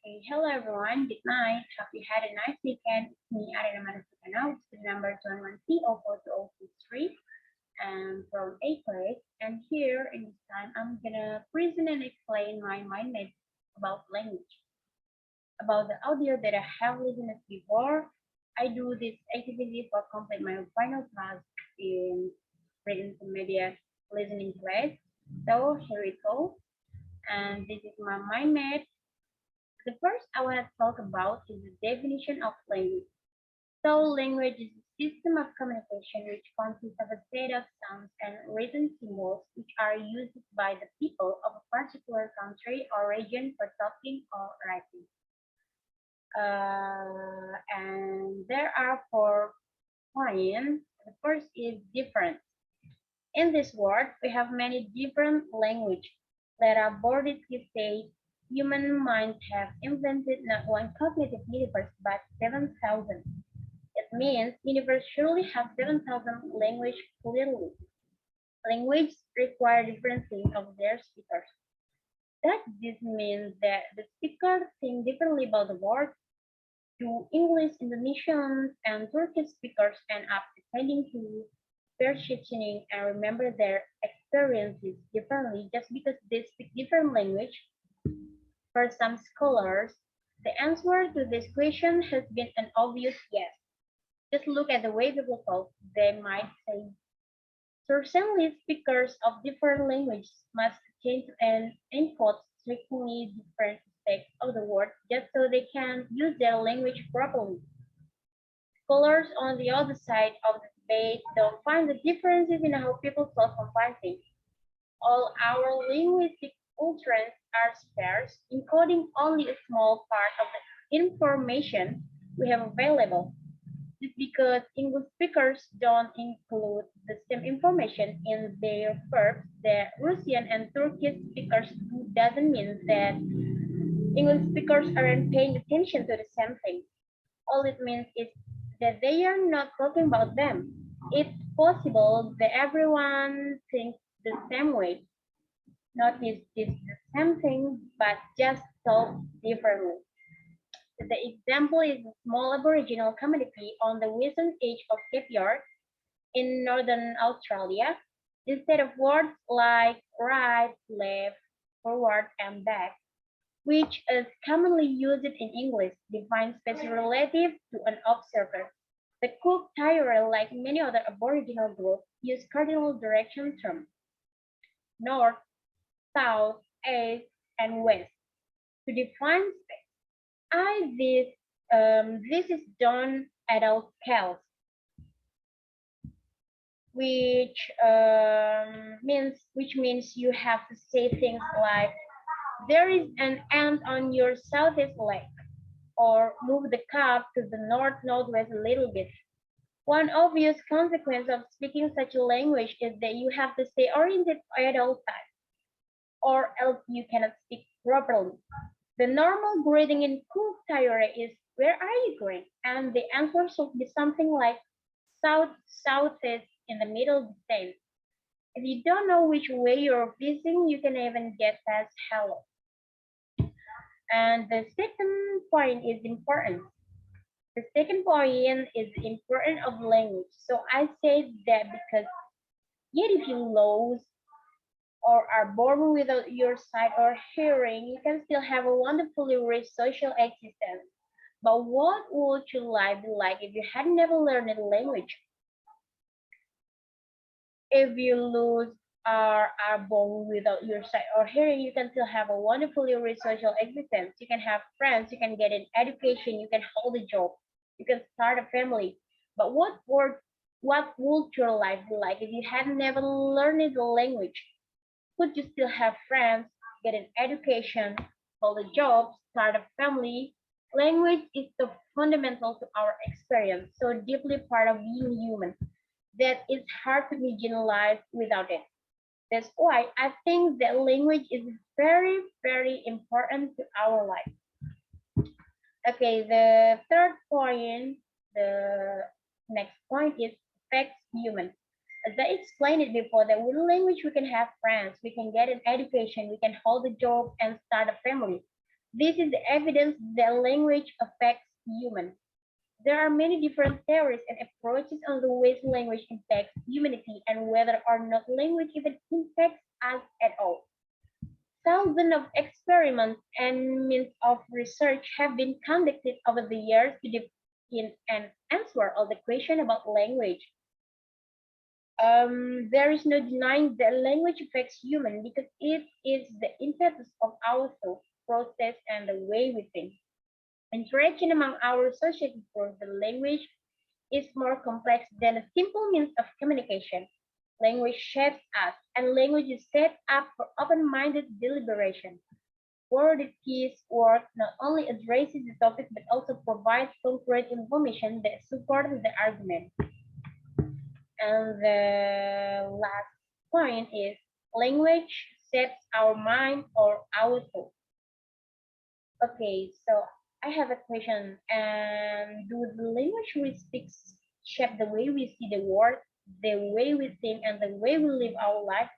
Hello everyone, good night. Hope you had a nice weekend. It's me, Arina Manasikana, with the number 21C042023 and from 8th grade. And here in this time, I'm gonna present and explain my mind map about language, about the audio that I have listened before. I do this activity for complete my final task in written media listening class. So here we go. And this is my mind map. The first I want to talk about is the definition of language. So language is a system of communication which consists of a set of sounds and written symbols which are used by the people of a particular country or region for talking or writing. And there are four points. The first is different. In this world, we have many different languages that are boldly say human minds have invented not one cognitive universe but 7,000. It means universe surely have 7,000 language clearly. Languages require different things of their speakers. Does this mean that the speakers think differently about the word? Do English, Indonesians, and Turkish speakers end up depending to perceptioning and remember their experiences differently just because they speak different language? For some scholars, the answer to this question has been an obvious yes. Just look at the way people talk. They might say, certainly speakers of different languages must change and encode strictly different aspects of the word just so they can use their language properly. Scholars on the other side of the debate don't find the differences in how people talk comparison. All our linguistic utterances are sparse, encoding only a small part of the information we have available. This is because English speakers don't include the same information in their verbs that Russian and Turkish speakers do. Doesn't mean that English speakers aren't paying attention to the same thing. All it means is that they are not talking about them. It's possible that everyone thinks the same way, notice is the same thing but just talk differently. The example is a small Aboriginal community on the western edge of Cape York in northern Australia. Instead of words like right, left, forward, and back, which is commonly used in English, define space relative to an observer. The Cook Tyrrell, like many other Aboriginal groups, use cardinal direction terms north, south, east, and west to define space. This is done adult cows, which means you have to say things like there is an ant on your southeast leg, or move the cup to the north northwest a little bit. One obvious consequence of speaking such a language is that you have to stay oriented at all times, or else you cannot speak properly. The normal greeting in Cook Tyrrell is where are you going? And the answer should be something like south southeast in the middle distance. If you don't know which way you're facing, you can even get past hello. And the second point is important. The second point is the importance of language. So I say that because yet if you lose or are born without your sight or hearing, you can still have a wonderfully rich social existence. But what would your life be like if you had never learned a language? If you lose or are born without your sight or hearing, you can still have a wonderfully rich social existence. You can have friends, you can get an education, you can hold a job, you can start a family. But what would your life be like if you had never learned the language? Could you still have friends, get an education, hold a job, start a family? Language is so fundamental to our experience, so deeply part of being human, that it's hard to imagine life without it. That's why I think that language is very, very important to our life. Okay, the third point, the next point is affects human. As I explained it before, that with language we can have friends, we can get an education, we can hold a job and start a family. This is the evidence that language affects humans. There are many different theories and approaches on the ways language impacts humanity and whether or not language even impacts us at all. Thousands of experiments and means of research have been conducted over the years to define and answer all the questions about language. There is no denying that language affects human because it is the impetus of our thought process and the way we think. Interaction among our society proves that language is more complex than a simple means of communication. Language shapes us, and language is set up for open-minded deliberation. Worded keys work not only addresses the topic but also provides concrete information that supports the argument. And the last point is language shapes our mind or our thought. Okay, so I have a question. And do the language we speak shape the way we see the world, the way we think, and the way we live our life?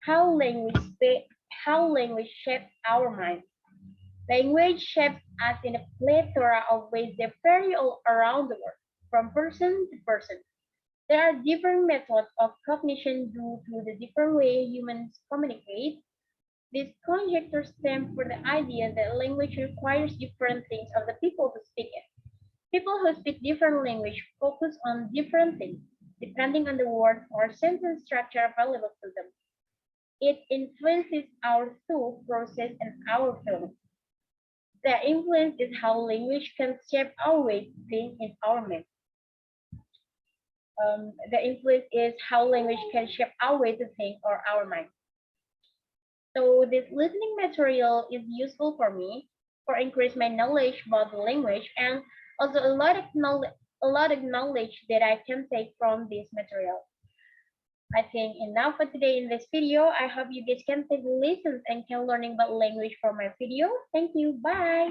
How language spa- how language shapes our mind? Language shapes us in a plethora of ways that vary all around the world, from person to person. There are different methods of cognition due to the different way humans communicate. This conjecture stems from the idea that language requires different things of the people who speak it. People who speak different language focus on different things, depending on the word or sentence structure available to them. It influences our thought process and our feelings. The influence is how language can shape our way to think in our mind. The influence is how language can shape our way to think or our mind. So this listening material is useful for me for increase my knowledge about the language and also a lot of knowledge that I can take from this material. I think enough for today in this video. I hope you guys can take lessons and can learning about language from my video. Thank you. Bye.